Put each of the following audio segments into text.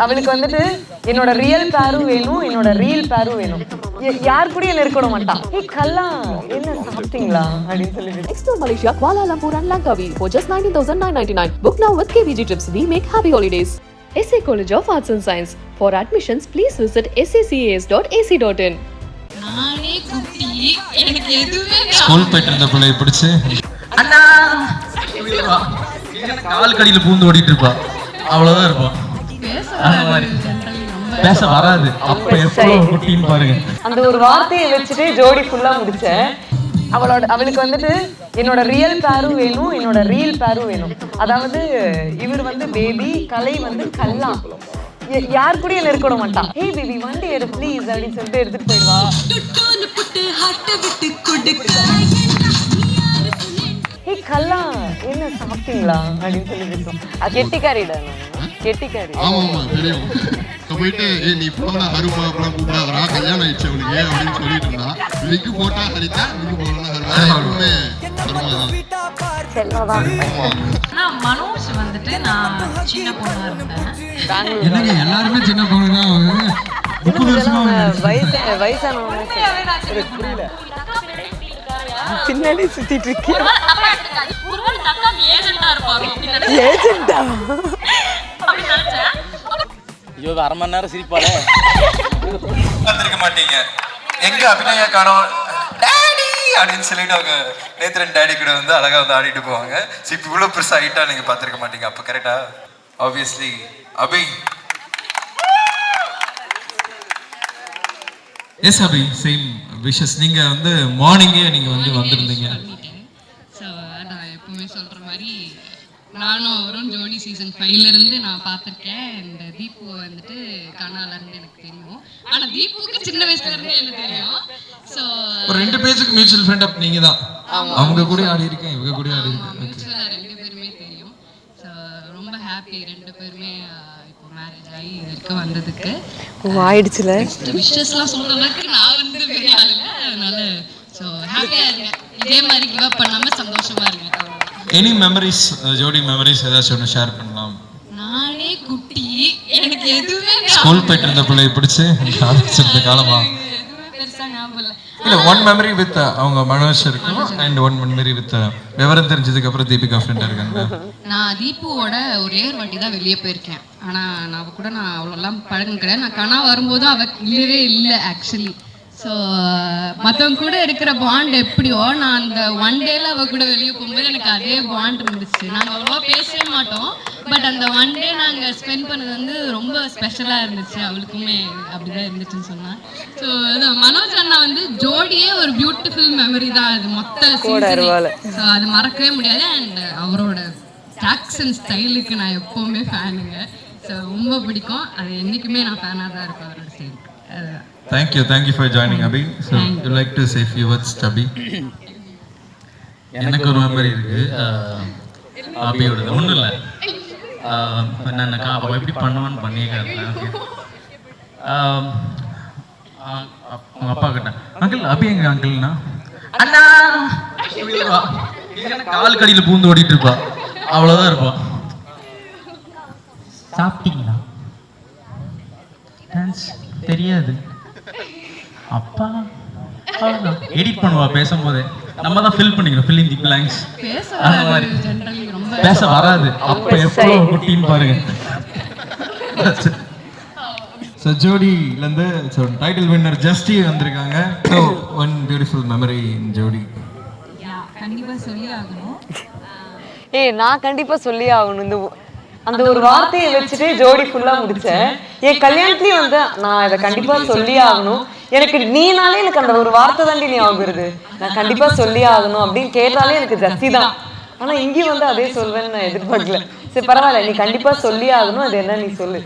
அவளுக்கு வந்துட்டு என்னோட ரியல் பேரும் வேணும், என்னோட ரீல் பேரும் வேணும். யார் கூட என்ன இருக்க மாட்டான். ஏய் கல்லா என்ன சாப்பிட்டீங்களா அப்படின்னு சொல்லிட்டு. Explore Malaysia, Kuala Lumpur and Langkawi for just 19,999. Book now with KVG Trips. We make happy holidays. SA College of Arts and Science. For admissions, please visit sacas.ac.in. நானே குட்டி எனக்கு எதுவுமே ஸ்கூல் போயிட்டு இருந்த பிள்ளை பிடிச்சு அண்ணா கால் கடியில பூந்து ஓடிட்டு இருப்பா, அவ்வளவுதான் இருப்பா. பேச வராது. அப்ப எப்போ குட்டின்னு பாருங்க. அந்த ஒரு வார்த்தையை வச்சுட்டு ஜோடி ஃபுல்லா முடிச்சேன். அவளுக்கு வந்துட்டு என்னோட ரியல் பேரும் வேணும், என்னோட ரீல் பேரும் வேணும். அதாவது இவர் வந்து பேபி, கலை வந்து கல்லா. யார் கூட என்ன இருக்க மாட்டான். ஹே பேபி வண்டி எடு ப்ளீஸ் அப்படின்னு சொல்லிட்டு எடுத்துட்டு போயிடுவா. ஹே கல்லா என்ன சாப்பிட்டீங்களா அப்படின்னு சொல்லி பேசுவோம். கெட்டிக்காரிடா, கெட்டிக்காரி. ஆமா ஆமா தெரியும். போயிட்டு நீ போனா ஹருமா அப்புறம் கூப்பிடாதரா, கல்யாணம் ஆயிடுச்சு அவனுக்கு அப்படின்னு சொல்லிட்டு இருந்தா. இன்னைக்கு போட்டா ஹரிதா, இன்னைக்கு போனா ஹருமே செல்லதான். மனோஜ் வந்துட்டு நான் சின்ன பொண்ணா இருந்தேன். எனக்கு எல்லாருமே சின்ன பொண்ணு தான். வயசானவங்க பின்னாடி சுத்திட்டு இருக்கேன். ஏஜென்டா ஐயோ அரை மணி நேரம் சிரிப்பாளே. பார்த்துருக்க மாட்டீங்க. எங்க அபிநயா காணோம் டேடி அப்படின்னு சொல்லிட்டு அவங்க நேத்ரன் டேடி கூட வந்து அழகா வந்து ஆடிட்டு போவாங்க. இப்போ இவ்வளோ பெருசாக ஆகிட்டா நீங்க பார்த்துருக்க மாட்டீங்க. அப்போ கரெக்டா ஆப்வியஸ்லி அபி. எஸ் அபி, சேம் விஷஸ். நீங்க வந்து மார்னிங்கே நீங்க வந்து வந்திருந்தீங்க. ஸோ நான் எப்பவுமே சொல்ற மாதிரி நானும் அவரும் ஜோடி சீசன் 5ல இருந்து நான் பார்த்துருக்கேன். இந்த தீபு வந்துட்டு கனால இருந்து எனக்கு தெரியும். ஆனா தீபுக்கு சின்ன வயசுல இருந்து எனக்கு தெரியும். ஸோ ஒரு 2 பேஜுக்கு மியூச்சுவல் ஃப்ரெண்ட் அப் நீங்க தான். அவங்க கூட ஆடி இருக்கேன், இவங்க கூட ஆடி இருக்கேன். மியூச்சுவலா 2 பேருமே தெரியும். ஸோ ரொம்ப ஹாப்பி 2 பேருமே இப்போ மேரேஜ் ஆகி இருக்க வந்ததுக்கு. ஆயிடுச்சுல. விஷஸ்லாம் சொல்ற அளவுக்கு நான் வந்து பெரிய ஆளுங்க. அதனால ஸோ ஹாப்பியா இருக்கேன். இதே மாதிரி கிவ் அப் பண்ணாம சந்தோஷமா இருக்கேன். எனி மெமரிஸ், ஜோடி மெமரிஸ் ஏதாச்சும் ஒன்று ஷேர் பண்ணலாம். நானே குட்டி எனக்கு எதுவுமே ஸ்கூல் போயிட்டு இருந்த பிள்ளை பிடிச்சு ஆரம்பிச்சிருந்த காலமா? எதுவுமே பெருசா ஞாபகம் இல்லை. இல்ல, ஒன் மெமரி வித் அவங்க மனோஜ் இருக்கும் அண்ட் ஒன் மெமரி வித் விவரம் தெரிஞ்சதுக்கு அப்புறம் தீபிகா ஃப்ரெண்டா இருக்காங்க. நான் தீபுவோட ஒரே ஒரு வாட்டி தான் வெளியே போயிருக்கேன். ஆனா நான் கூட நான் அவ்வளோலாம் பழகம் கிடையாது. நான் கனா வரும்போதும் அவ இல்லவே இல்லை ஆக்சுவலி. ஸோ மற்றவங்க கூட இருக்கிற பாண்ட் எப்படியோ நான் அந்த ஒன் டேல அவ கூட வெளியே போகும்போது எனக்கு அதே பாண்ட் இருந்துச்சு. நாங்கள் அவ்வளோவா பேசவே மாட்டோம். பட் அந்த ஒன் டே நாங்கள் ஸ்பெண்ட் பண்ணது வந்து ரொம்ப ஸ்பெஷலாக இருந்துச்சு. அவளுக்குமே அப்படிதான் இருந்துச்சுன்னு சொன்னான். ஸோ மனோஜ் அண்ணா வந்து ஜோடியே ஒரு பியூட்டிஃபுல் மெமரி தான் அது மொத்த சீசன். ஸோ அது மறக்கவே முடியாது. அண்ட் அவரோட ஆக்ஷன் ஸ்டைலுக்கு நான் எப்போவுமே ஃபேனுங்க. ஸோ ரொம்ப பிடிக்கும். அது என்றைக்குமே நான் ஃபேனாக தான் இருப்பேன் அவரோட ஸ்டைலுக்கு. Thank you for joining Abhi. So you like to say few words to Abhi? எனக்கு ஒரு மெமரி இருக்கு. அபியோட ஒன்றும் இல்லை, நான் அவள் எப்படி பண்ணுவான்னு பண்ணியிருக்கேன். அவங்க அப்பா கிட்ட அங்கிள் அபி எங்க அங்கிள்னா அண்ணா கால் கடியில பூந்து ஓடிட்டு இருப்பா, அவ்வளவுதான் இருப்பா. சாப்பிட்டீங்களா? தெரியாது. அப்பா எடிட் பண்ணுவா பேசும்போது, நம்ம தான் ஃபில் பண்ணிக்கணும், ஃபில்லிங் தி பிளாங்க்ஸ். அந்த மாதிரி பேச வராது. அப்ப எப்போ குட்டின்னு பாருங்க. ஸோ ஜோடியிலேருந்து ஸோ டைட்டில் வின்னர் ஜஸ்டி வந்திருக்காங்க. ஸோ ஒன் பியூட்டிஃபுல் மெமரி இன் ஜோடி. கண்டிப்பாக சொல்லி ஆகணும். நான் கண்டிப்பா சொல்லி ஆகணும். இந்த அந்த ஒரு வார்த்தையை வச்சுட்டு ஜோடி ஃபுல்லா முடிச்சேன். என் கல்யாணத்துலயும் வந்து நான் இதை கண்டிப்பா சொல்லி ஆகணும். எனக்கு நீனாலே எனக்கு அந்த ஒரு வார்த்தை தாண்டி நீ ஆகுறது. நான் கண்டிப்பா சொல்லி ஆகணும் அப்படின்னு கேட்டாலே எனக்கு ஜஸ்தி தான். ஆனா இங்கேயும் வந்து அதே சொல்வேன்னு நான் எதிர்பார்க்கல. சரி பரவாயில்ல, நீ கண்டிப்பா சொல்லி ஆகணும். அது என்ன நீ சொல்லு.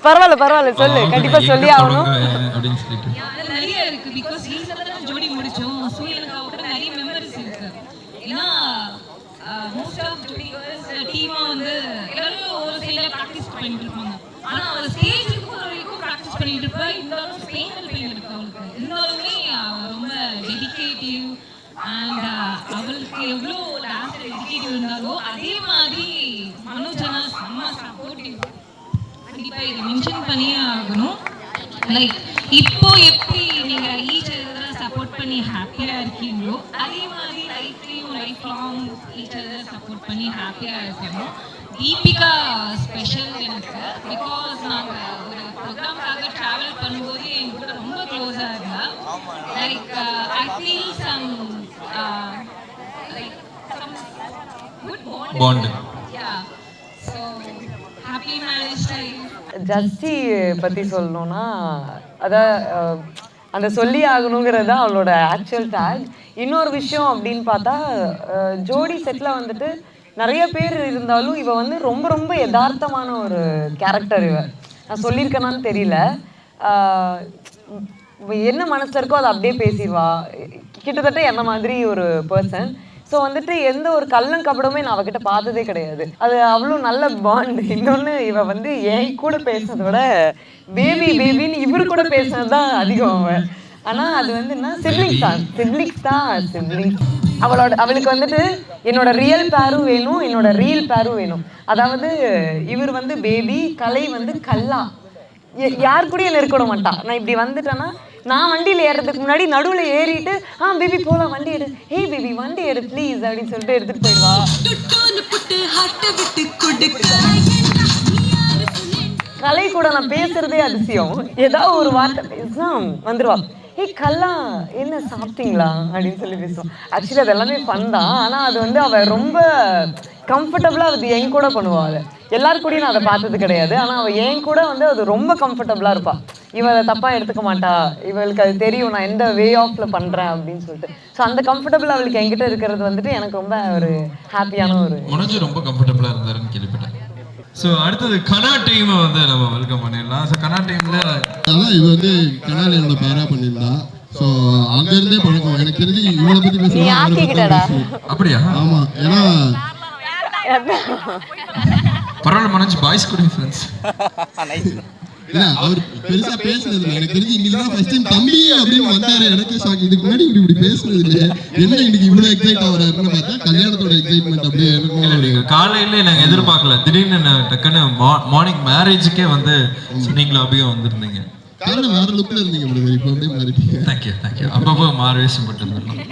பரவாயில்ல சொல்லு, கண்டிப்பா சொல்லி ஆகணும் அப்படின்னு சொல்லிட்டு நிறைய இருக்கு. பிகாஸ் ரீசெண்டாக ஜோடி முடிச்சோம். ஸோ எனக்கு அவரோட நிறைய மெமரிஸ் இருக்கு. ஏன்னா மோஸ்ட் ஆஃப் ஜோடி கேர்ள்ஸ் டீமா வந்து எல்லாரும் ஒரு சைடில் ப்ராக்டிஸ் பண்ணிட்டு இருப்பாங்க. ஆனா அவள் ஸ்டேஜுக்கு வரைக்கும் ப்ராக்டிஸ் பண்ணிட்டு இருப்பா. இருந்தாலும் பெயின் இருக்கு அவளுக்கு. இருந்தாலுமே ரொம்ப டெடிகேட்டிவ் அண்ட் அவளுக்கு எவ்வளோ டான்ஸ் டெடிகேட்டிவ் இருந்தாலும் அதே மாதிரி பண்ணியே ஆகணும். லைக் இப்போ எப்படி நீங்க ஈச் அதரை சப்போர்ட் பண்ணி ஹாப்பியா இருக்கீங்களோ அதே மாதிரி லைஃப்லயும் லைஃப் லாங் ஈச் அதரை சப்போர்ட் பண்ணி ஹாப்பியா இருக்கணும். தீபிகா ஸ்பெஷல் எனக்கு, பிகாஸ் நாங்கள் ஒரு ப்ரோக்ராம்காக ட்ராவல் பண்ணும்போது என் கூட ரொம்ப க்ளோஸாக இருந்தா. Like I feel some like some good bond. Yeah, so happy marriage life. ஜஸ்டி பற்றி சொல்லணும்னா அதான் அந்த சொல்லி ஆகணுங்கிறது தான் அவளோட ஆக்சுவல் டேக். இன்னொரு விஷயம் அப்படின்னு பார்த்தா ஜோடி செட்டில் வந்துட்டு நிறைய பேர் இருந்தாலும் இவ வந்து ரொம்ப ரொம்ப யதார்த்தமான ஒரு கேரக்டர். இவ நான் சொல்லியிருக்கேனான்னு தெரியல, என்ன மனசில் இருக்கோ அதை அப்படியே பேசிடுவா. கிட்டத்தட்ட என்ன மாதிரி ஒரு பர்சன். ஸோ வந்துட்டு எந்த ஒரு கள்ளம் கபடமே நான் அவகிட்ட பார்த்ததே கிடையாது. அது அவ்வளோ நல்ல பாண்ட். இன்னொன்று இவ வந்து என் கூட பேசுறதை விட பேபி பேபின்னு இவரு கூட பேசுனது தான் அதிகம் அவன். ஆனால் அது வந்து என்ன சிப்ளிங்ஸ் தான். அவளுக்கு வந்துட்டு என்னோட ரியல் பேரும் வேணும், என்னோட ரியல் பேரும் வேணும். அதாவது இவர் வந்து பேபி, கலை வந்து கல்லா. யார் கூட என்ன இருக்க மாட்டா. நான் இப்படி வந்துட்டேன்னா நான் வண்டியில் ஏறுறதுக்கு முன்னாடி நடுவில் ஏறிட்டு பேபி போகலாம் வண்டி எடு, ஏய் பேபி வண்டி எடு ப்ளீஸ் அப்படின்னு சொல்லிட்டு எடுத்துட்டு போயிடுவா. கலை கூட நான் பேசுறதே அதிசயம். ஏதாவது ஒரு வார்த்தை பேசினா வந்துடுவா, ஏய் கல்லா என்ன சாப்பிட்டீங்களா அப்படின்னு சொல்லி பேசுவோம். ஆக்சுவலி அது எல்லாமே ஃபன் தான். ஆனால் அது வந்து அவள் ரொம்ப கம்ஃபர்டபுளாக அது என் கூட பண்ணுவாள். அது எல்லாரு கூடயும் நான் அதை பார்த்தது கிடையாது. ஆனால் அவள் என் கூட வந்து அது ரொம்ப கம்ஃபர்டபுளாக இருப்பாள். இவளை தப்பாக எடுத்துக்க மாட்டா, இவளுக்கு அது தெரியும் நான் எந்த வே ஆஃப்ல பண்ணுறேன் அப்படின்னு சொல்லிட்டு. ஸோ அந்த கம்ஃபர்டபுள் அவளுக்கு என்கிட்ட இருக்கிறது வந்துட்டு எனக்கு ரொம்ப ஒரு ஹாப்பியான ஒரு ரொம்ப கம்ஃபர்டபுளாக இருந்தாருன்னு கேள்விப்பட்டேன். ஸோ அடுத்தது கனா டீமை வந்து நம்ம வெல்கம் பண்ணிடலாம். ஸோ கனா டீமில் அதான் இது வந்து கனால என்னோட பேரா பண்ணியிருந்தா. ஸோ அங்கேருந்தே பழக்கம். எனக்கு தெரிஞ்சு இவளை பற்றி பேசுகிறேன். அப்படியா? ஆமாம், ஏன்னா பரவாயில்ல மனோஜ், பாய்ஸ் கூட ஃப்ரெண்ட்ஸ். இல்ல அவர் பெருசா பேசுனது இல்லை. எனக்கு தெரிஞ்சு இன்னைக்கு தான் ஃபர்ஸ்ட் டைம் தம்பி அப்படின்னு வந்தாரு. எனக்கு ஷாக். இதுக்கு முன்னாடி இப்படி பேசுனது இல்லையே, என்ன இன்னைக்கு இவ்வளவு எக்ஸைட் ஆகுறாருன்னு பார்த்தா கல்யாணத்தோட எக்ஸைட்மெண்ட் அப்படியே இருக்கும். காலையில நாங்க எதிர்பார்க்கல, திடீர்னு டக்குன்னு மார்னிங் மேரேஜுக்கே வந்து நீங்களும் அப்படியே வந்திருந்தீங்க. காரணம் வேற லுக்ல இருந்தீங்க பிரதர், இப்போ அப்படியே மாறிட்டீங்க. தேங்க்யூ. அப்பப்போ மாறுவேஷம் போட்டு வந்துடலாம்.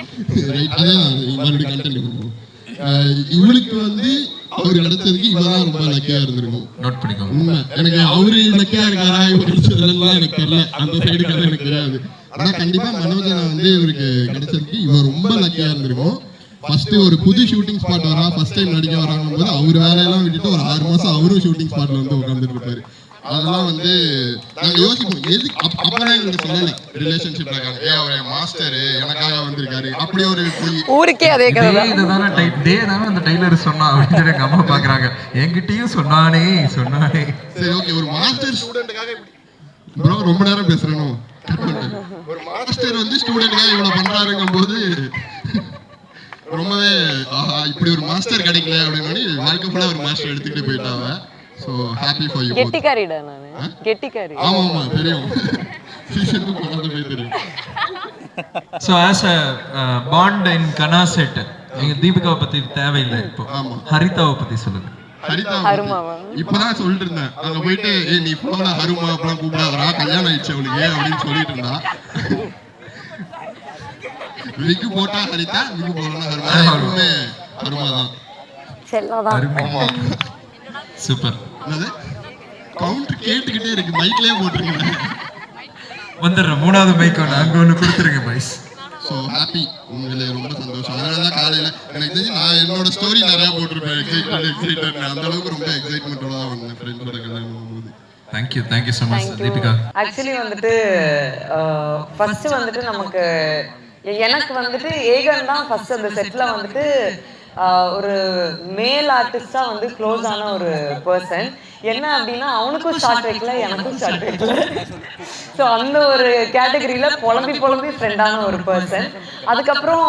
ரைட், அதான் மறுபடியும் கண்டென்ட் பண்ணுவோம். இவளுக்கு வந்து அவரு கிடைச்சதுக்கு இவதான் ரொம்ப லக்கியா இருந்திருக்கும். நோட் பண்ணிக்கோங்க. உண்மை, எனக்கு அவரு லக்கியா இருக்காரா இவருக்கு எனக்கு தெரியல, அந்த சைடு கதை எனக்கு தெரியாது. ஆனா கண்டிப்பா மனோஜனை வந்து இவருக்கு கிடைச்சதுக்கு இவ ரொம்ப லக்கியா இருந்திருக்கும். ஃபர்ஸ்ட் ஒரு புது ஷூட்டிங் ஸ்பாட் வரா, ஃபர்ஸ்ட் டைம் நடிக்க வராங்கும் போது அவர் வேலையெல்லாம் விட்டுட்டு ஒரு 6 மாசம் அவரும் ஷூட்டிங் ஸ்பாட்ல வந்து உட்காந்துட்டு இருப்பாரு. அதெல்லாம் வந்து நாங்க யோசிப்போம், எதுக்கு அப்பதான் எங்களுக்கு சொல்லலை ரிலேஷன்ஷிப் இருக்காங்க. அவரு மாஸ்டர் எனக்காக வந்திருக்காரு அப்படி ஒரு ஊருக்கே அதே தானே அந்த டைலர் சொன்னா அப்படின்னு எங்க அம்மா பாக்குறாங்க. என்கிட்டயும் சொன்னானே. சரி ஓகே, ஒரு மாஸ்டர் ஸ்டூடெண்ட்டுக்காக ப்ரோ ரொம்ப நேரம் பேசுறேனோ. ஒரு மாஸ்டர் வந்து ஸ்டூடெண்ட்டுக்காக இவ்வளவு பண்றாருங்கும் போது ரொம்பவே இப்படி ஒரு மாஸ்டர் கிடைக்கல அப்படின்னு வாழ்க்கை ஃபுல்லா ஒரு மாஸ்டர் எடுத்துக்கிட்டு போயிட்டாங்க. So happy for you. கெட்டிக்காரிடா நானு. கெட்டிக்காரி. ஆமா தெரியும். சீசனுக்கு போனது போய் தெரியும். So as a bond in Kana set, நீங்க தீபிகாவை பத்தி தேவையில்லை. இப்போ ஹரிதாவை பத்தி சொல்லுங்க. ஹரிதாவை இப்பதான் சொல்லிட்டு இருந்தேன். அங்க போயிட்டு நீ போல ஹருமா அப்பலாம் கூப்பிடாதடா, கல்யாணம் ஆயிடுச்சு அவளுக்கு அப்படின்னு சொல்லிட்டு இருந்தா. விக்கு போட்டா ஹரிதா, விக்கு போடலாம் ஹருமா. எல்லாருமே ஹருமா தான். செல்லதான். சூப்பர். கவுண்ட் கேட்டுக்கிட்டே இருக்கு, மைக்லயே போட்டுருக்கீங்க. வந்துடுறேன், 3வது மைக் அங்க ஒன்று கொடுத்துருங்க பாய்ஸ். ஸோ ஹாப்பி, உங்களை ரொம்ப சந்தோஷம். அதனால தான் காலையில் எனக்கு தெரிஞ்சு நான் என்னோட ஸ்டோரி நிறையா போட்டிருப்பேன். எக்ஸைட்டட் அந்த அளவுக்கு ரொம்ப எக்ஸைட்மெண்ட்டோட தான் வந்தேன் ஃப்ரெண்ட்ஸோட கல்யாணம் போகும்போது. Thank you so much Deepika. Actually வந்துட்டு ஃபர்ஸ்ட் வந்துட்டு நமக்கு எனக்கு வந்துட்டு ஏகன் தான் ஃபர்ஸ்ட் அந்த செட்டில் வந்துட்டு ஒரு மேல் ஆர்டிஸ்டா வந்து க்ளோஸ் ஆன ஒரு பர்சன். என்ன அப்படின்னா அவனுக்கும் ஷார்ட் வைக்கல, எனக்கும் ஷார்ட் வைக்கல. ஸோ அந்த ஒரு கேட்டகரியில புலம்பி ஃப்ரெண்டான ஒரு பர்சன். அதுக்கப்புறம்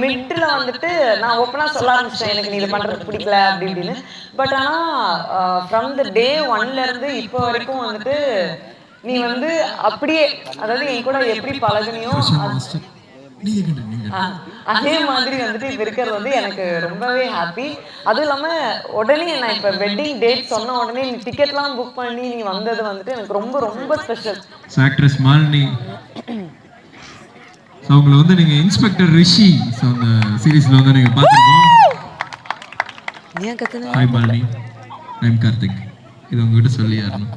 மிட்டில் வந்துட்டு நான் ஓப்பனாக சொல்ல ஆரம்பிச்சிட்டேன், எனக்கு நீ இதை பண்ணுறது பிடிக்கல அப்படி இப்படின்னு. பட் ஆனால் ஃப்ரம் த டே 1லேருந்து இப்போ வரைக்கும் வந்துட்டு நீ வந்து அப்படியே, அதாவது என் கூட எப்படி பழகுனியோ அதே மாதிரி வந்துட்டு இப்ப இருக்கிறது வந்து எனக்கு ரொம்பவே ஹாப்பி. அதுவும் இல்லாம உடனே நான் இப்ப வெட்டிங் டேட் சொன்ன உடனே நீ டிக்கெட்லாம் புக் பண்ணி நீ வந்தது வந்துட்டு எனக்கு ரொம்ப ரொம்ப ஸ்பெஷல். ஆக்ட்ரஸ் மாலினி, ஸோ உங்களை வந்து நீங்க இன்ஸ்பெக்டர் ரிஷி ஸோ அந்த சீரீஸ்ல வந்து நீங்க பார்த்துருக்கோம். Hi Malini, I am Karthik. இது உங்ககிட்ட சொல்லி ஆகணும்.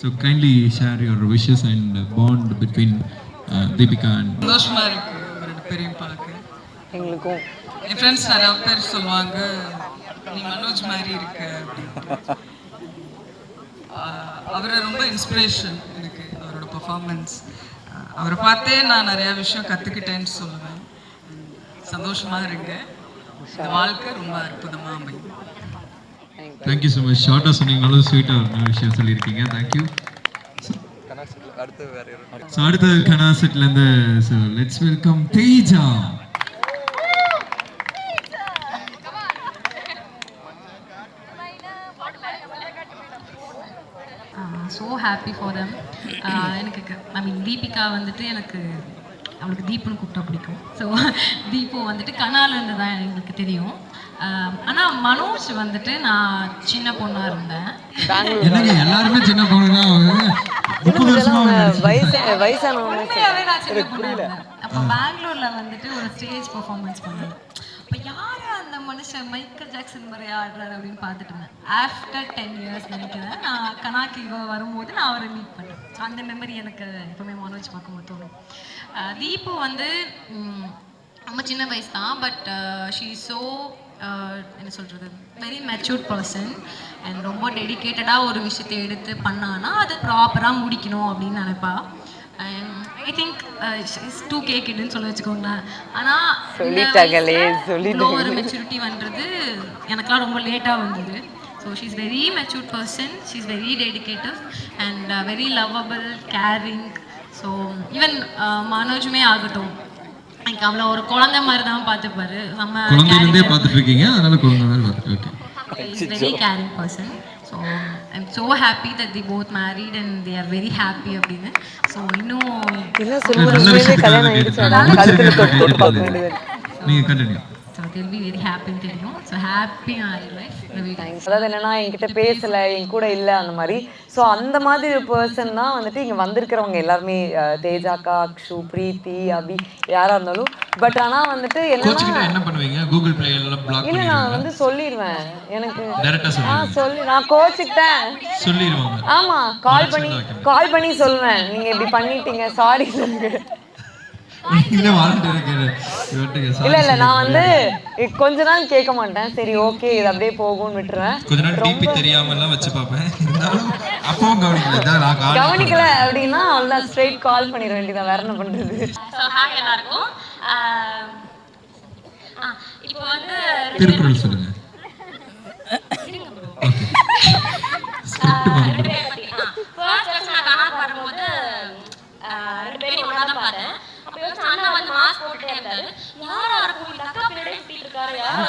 So kindly share your wishes and bond between Deepika and. சந்தோஷமா இருக்கு ரெண்டு பேரையும் பார்க்க. எங்களுக்கும் என் ஃப்ரெண்ட்ஸ் நிறைய பேர் சொல்லுவாங்க நீ மனோஜ் மாதிரி இருக்க அப்படின்னு. அவரை ரொம்ப இன்ஸ்பிரேஷன் எனக்கு அவரோட பர்ஃபார்மன்ஸ். அவரை பார்த்தே நான் நிறைய விஷயம் கற்றுக்கிட்டேன்னு சொல்லுவேன். சந்தோஷமாக இருங்க, இந்த வாழ்க்கை ரொம்ப அற்புதமாக அமையும். Thank you so much. ஷார்ட்டாக சொன்னீங்கனாலும் ஸ்வீட்டாக நல்ல விஷயம் சொல்லியிருக்கீங்க. தேங்க்யூ. ஸோ அடுத்தது கனா செட்லேருந்து so let's welcome Teja. So happy for them. எனக்கு ஐ மீன் தீபிகா வந்துட்டு எனக்கு அவளுக்கு தீப்புன்னு கூப்பிட்டா பிடிக்கும். ஸோ தீபு வந்துட்டு கனாலேருந்து தான் எங்களுக்கு தெரியும். ஆனால் மனோஜ் வந்துட்டு நான் சின்ன பொண்ணாக இருந்தேன். எல்லாருமே சின்ன பொண்ணு தான். உண்மையாகவே நான் சின்ன பொண்ணாக இருந்தேன். அப்போ பெங்களூரில் வந்துட்டு ஒரு ஸ்டேஜ் பர்ஃபார்மன்ஸ் பண்ணேன். இப்போ யார் அந்த மனுஷன் மைக்கேல் ஜாக்சன் மாதிரி ஆடுறாரு அப்படின்னு பார்த்துட்டு இருந்தேன். ஆஃப்டர் 10 years நினைக்கிறேன் நான் கனாக்கு வரும்போது நான் அவரை மீட் பண்ணேன். ஸோ அந்த மெமரி எனக்கு எப்பவுமே மனோஜ் பார்க்கும்போது தோணும். தீபு வந்து ரொம்ப சின்ன வயசு தான், பட் ஷீ ஸோ என்ன சொல்கிறது வெரி மெச்சூர்ட் பர்சன் அண்ட் ரொம்ப டெடிக்கேட்டடாக ஒரு விஷயத்தை எடுத்து பண்ணான்னா அது ப்ராப்பராக முடிக்கணும் அப்படின்னு நினைப்பா. ஐ திங்க் இஸ் 2K கிட்னு சொல்லி வச்சுக்கோங்களேன். ஆனால் இவ்வளோ ஒரு மெச்சூரிட்டி வந்துறது எனக்குலாம் ரொம்ப லேட்டாக வந்தது. So she is very matured person, she is very dedicative and very lovable, caring. So even மனோஜுமே ஆகட்டும், எனக்கு அவ்வளோ ஒரு குழந்தை மாதிரி தான் பார்த்துப்பாரு. நம்ம குழந்தையிலேருந்தே பார்த்துட்டு இருக்கீங்க, அதனால குழந்தை மாதிரி பார்த்துட்டு. Okay, is very carrying person. So I am so happy that the both married and they are very happy அப்படின்னு. ஸோ இன்னும் நீங்கள் continue. So they'll be very happy தெரியும். So happy married life. அதாவது என்னன்னா என்கிட்ட பேசல, என் கூட இல்லை அந்த மாதிரி. ஸோ அந்த மாதிரி ஒரு பர்சன் தான் வந்துட்டு இங்கே வந்திருக்கிறவங்க எல்லாருமே, தேஜாக்கா, அக்ஷு, பிரீத்தி, அபி, யாராக இருந்தாலும். பட் ஆனால் வந்துட்டு என்ன பண்ணுவீங்க? கூகுள் பிளே எல்லாம் பிளாக் இல்லை, நான் வந்து சொல்லிடுவேன். எனக்கு டைரக்டா சொல்லி நான் கோச்சிக்கிட்டேன் சொல்லிடுவாங்க. ஆமாம், கால் பண்ணி சொல்லுவேன், நீங்கள் இப்படி பண்ணிட்டீங்க, சாரி சொல்லுங்க. இல்ல நான் வந்து கொஞ்ச நாள் கேட்க மாட்டேன். சரி ஓகே இது அப்படியே போகும்னு விட்டுருவேன். கொஞ்ச நாள் டிபி தெரியாம எல்லாம் வச்சு பாப்பேன். அப்பவும் கவனிக்கல அப்படின்னா அவ்வளவுதான், ஸ்ட்ரெயிட் கால் பண்ணிட வேண்டியதான், வேற என்ன பண்றது. எல்லாருக்கும் இப்போ வந்து திருக்குறள் சொல்லுங்க.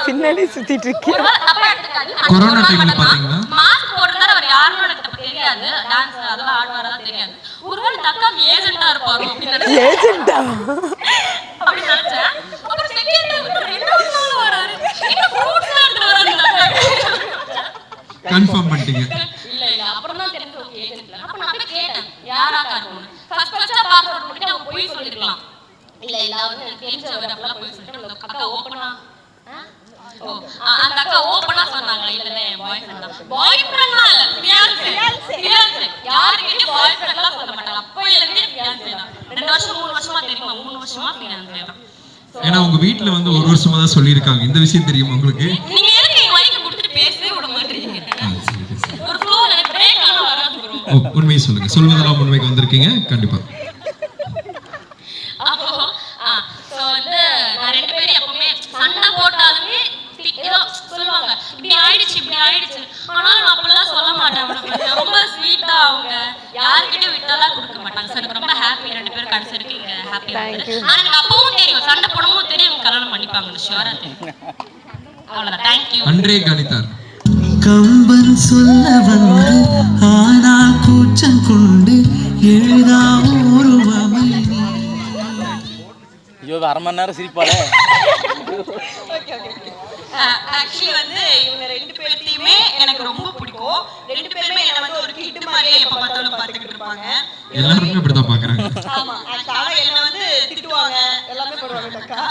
பின்னாடி சுத்திட்டு இருக்கேன். கொரோனா டைம்ல பாத்தீங்கன்னா மாஸ்க் போடுறாரு, அவர் யாருன்னு எனக்கு தெரியாது. டான்ஸ் அதெல்லாம் ஆடுவாரா தெரியாது. ஒருவேளை தக்காக்கு ஏஜென்ட்டா இருப்பாரு அப்படின்னு ஏஜென்ட்டா அப்படி நினைச்சேன். அப்புறம் செகண்ட் ரெண்டு நாள் வராரு, என்ன ஃப்ரூட்ஸ் எடுத்து வராரு. கன்ஃபார்ம் பண்ணிட்டீங்க? இல்ல இல்ல, அப்புறம் தான் தெரிஞ்சு ஓகே ஏஜென்ட். அப்ப நான் போய் கேட்டேன் யாரா காரணம். ஃபர்ஸ்ட் பாஸ்வேர்ட் போட்டு அவங்க போய் சொல்லிருக்கலாம். இல்ல இல்ல வந்து தெரிஞ்சவர் அப்பலாம் போய் சொல்லிட்டு அந்த அக்கா ஓபனா அந்த அக்கா ஓபனா சொன்னாங்க. இல்ல பாய் ஃப்ரெண்ட் தான். பாய் ஃப்ரெண்ட்னா இல்ல, ஃபியான்சே. யாருக்கிட்ட பாய் ஃப்ரெண்ட்லாம் சொல்ல மாட்டாங்க. அப்ப எனக்கு ஃபியான்சே தான். 2 வருஷம் 3 வருஷமா தெரியுமா, 3 வருஷமா ஃபியான்சே தான். ஏன்னா உங்க வீட்ல வந்து 1 வருஷமா தான் சொல்லியிருக்காங்க. இந்த விஷயம் தெரியுமா உங்களுக்கு? நீங்க எதுக்கு மைக்க கொடுத்துட்டு பேசவே விட மாட்டீங்க? ஒரு ஃப்ளோல பிரேக் ஆன வராது ப்ரோ. உண்மையை சொல்லுங்க. சொல்வதெல்லாம் உண்மைக்கு வந்திருக்கீங்க கண்டிப்பா. அப்போ சோ வந்து நான் 2 பேரும் எப்பவுமே சண்டை போட்டாலுமே ஏதோ சொல்லுவாங்க, இப்படி ஆயிடுச்சு. ஆனா நான் அப்படிலாம் சொல்ல மாட்டேன். ரொம்ப ஸ்வீட்டா அவங்க யாருக்கிட்ட விட்டாலாம் கொடுக்க மாட்டாங்க. சரி ரொம்ப ஹாப்பி 2 பேரும் கடைசி வரைக்கும் இங்க ஹாப்பியா இருக்கு. ஆனா எனக்கு அப்பவும் தெரியும், சண்டை போடவும் தெரியும், கல்யாணம் பண்ணிப்பாங்க ஷூரா தெரியும். அவ்வளவுதான். தேங்க்யூ. அன்றே கணித்தார். கம்பன் சொல்ல வந்து ஆனா கூச்சம் கொண்டு எழுதா ஒரு ஐயோ அரை மணி நேரம் சிரிப்பாளே. ஆக்சுவலி வந்து இவங்க 2 பேர்த்தையுமே எனக்கு ரொம்ப பிடிக்கும். 2 பேருமே என்ன வந்து ஒரு கிட் மாதிரியே எப்ப பார்த்தாலும் பார்த்துக்கிட்டு இருப்பாங்க. எல்லாருமே இப்படிதான் பாக்குறாங்க. ஆமா, ஆனா என்ன வந்து திட்டுவாங்க, எல்லாமே பண்ணுவாங்க அக்கா.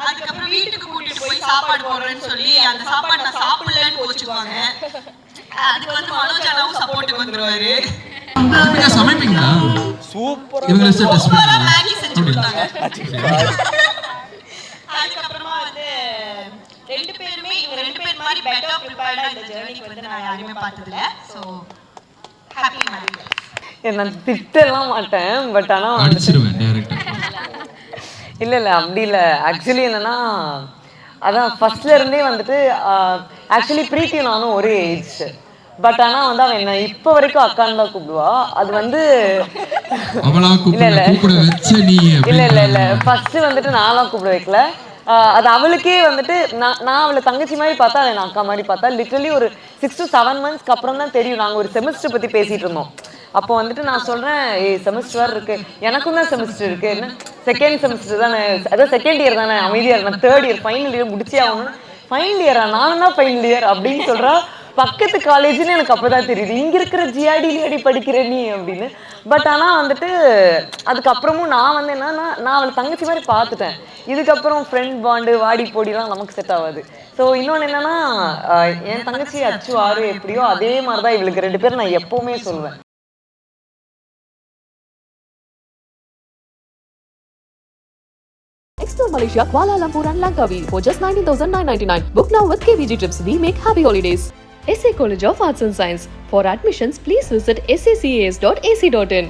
அதுக்கப்புறம் வீட்டுக்கு கூட்டிட்டு போய் சாப்பாடு போடுறேன்னு சொல்லி அந்த சாப்பாடு நான் சாப்பிடலன்னு கோச்சுக்குவாங்க. அதுக்கு வந்து மனோஜ் அண்ணாவும் சப்போர்ட்டுக்கு வந்துருவாரு. நீங்க சமைப்பீங்களா? சூப்பரா இவங்க டெஸ்ட் பண்ணுவாங்க. மேகி செஞ்சு கொடுத்தாங்க. அதுக்கப்புறமா வந்து 2 பேருமே இவங்க 2 பேர் மாதிரி பெட்டர் ப்ரிப்பேர்டா இந்த ஜர்னிக்கு வந்து நான் யாருமே பார்த்தது இல்ல. So happy marriage. நான் திட்டலாம் மாட்டேன், பட் ஆனா அடிச்சிடுவேன் டைரக்டா. இல்ல அப்படி இல்ல. ஆக்சுவலி என்னன்னா, அதான் ஃபர்ஸ்ட்ல இருந்தே வந்துட்டு ஆக்சுவலி பிரீத்தி நானும் ஒரே ஏஜ். பட் ஆனா வந்து அவன் என்ன இப்ப வரைக்கும் அக்கான்னு தான் கூப்பிடுவா. அது வந்து அவளா கூப்பிட வச்ச நீ. இல்ல ஃபர்ஸ்ட் வந்துட்டு நான்லாம் கூப்பிட வைக்கல. அது அவளுக்கே வந்துட்டு நான் அவளை தங்கச்சி மாதிரி பார்த்தா, அவன் அக்கா மாதிரி பார்த்தா. லிட்டரலி ஒரு 6 to 7 months அப்புறம் தான் தெரியும். நாங்க ஒரு செமஸ்டர் பத்தி பேசிட்டு இருந்தோம். அப்போ வந்துட்டு நான் சொல்றேன், செமஸ்டர் வேறு இருக்கு, எனக்கும் தான் செமஸ்டர் இருக்கு, என்ன செகண்ட் செமஸ்டர் தானே, அதாவது செகண்ட் இயர் தானே, அமைதியா நான் தேர்ட் இயர் ஃபைனல் இயர் முடிச்சே ஆகணும். ஃபைனல் இயரா? நானும் தான் ஃபைனல் இயர் அப்படின்னு சொல்றா. பக்கத்து காலேஜ்னு எனக்கு அப்பதான் தெரியுது, இங்க இருக்கிற ஜிஆர்டி படிக்கிற நீ அப்படின்னு. பட் ஆனா வந்துட்டு அதுக்கப்புறமும் நான் வந்து என்னன்னா, நான் அவளை தங்கச்சி மாதிரி பார்த்துட்டேன். இதுக்கப்புறம் ஃப்ரெண்ட் பாண்டு வாடி போடிலாம் நமக்கு செட் ஆகாது. ஸோ இன்னொன்று என்னன்னா, என் தங்கச்சி அச்சு ஆறு எப்படியோ அதே மாதிரிதான் இவளுக்கு 2 பேரும் நான் எப்பவுமே சொல்லுவேன். Explore Malaysia, Kuala Lumpur and Langkawi for just 19,999. Book now with KVG Trips. We make happy holidays. SA College of Arts and Science. For admissions, please visit sacas.ac.in.